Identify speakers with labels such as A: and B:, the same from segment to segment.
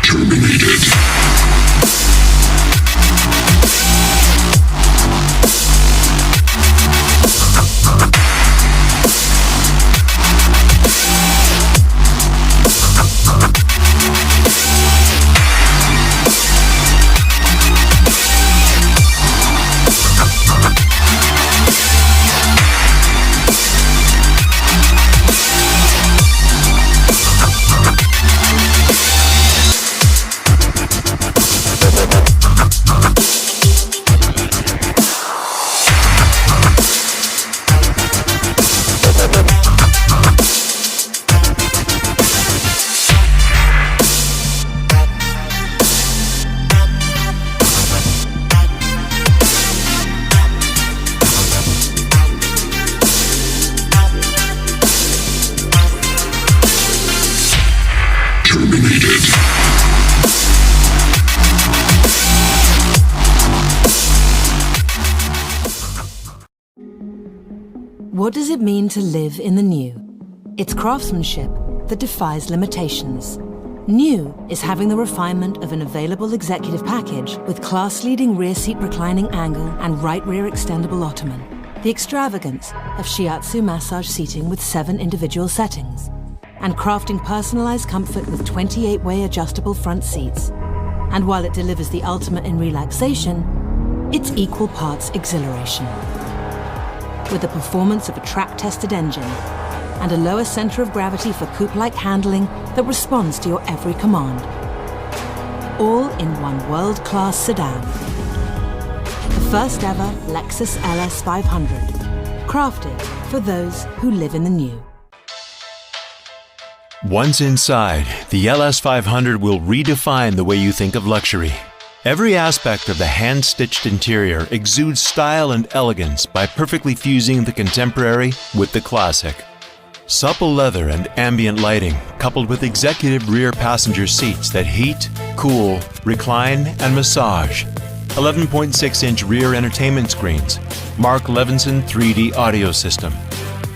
A: Terminated.
B: What does it mean to live in the new? It's craftsmanship that defies limitations. New is having the refinement of an available executive package with class-leading rear seat reclining angle and right rear extendable ottoman. The extravagance of shiatsu massage seating with 7 individual settings. And crafting personalized comfort with 28-way adjustable front seats. And while it delivers the ultimate in relaxation, it's equal parts exhilaration. With the performance of a track-tested engine and a lower center of gravity for coupe-like handling that responds to your every command. All in one world-class sedan. The first ever Lexus LS 500, crafted for those who live in the new.
C: Once inside, the LS 500 will redefine the way you think of luxury. Every aspect of the hand-stitched interior exudes style and elegance by perfectly fusing the contemporary with the classic. Supple leather and ambient lighting, coupled with executive rear passenger seats that heat, cool, recline, and massage. 11.6-inch rear entertainment screens, Mark Levinson 3D audio system,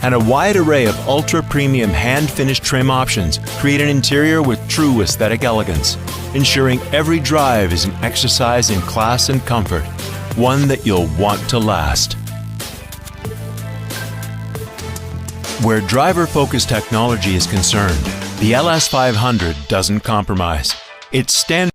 C: and a wide array of ultra-premium hand-finished trim options create an interior with true aesthetic elegance, ensuring every drive is an exercise in class and comfort, one that you'll want to last. Where driver-focused technology is concerned, the LS 500 doesn't compromise. Its standard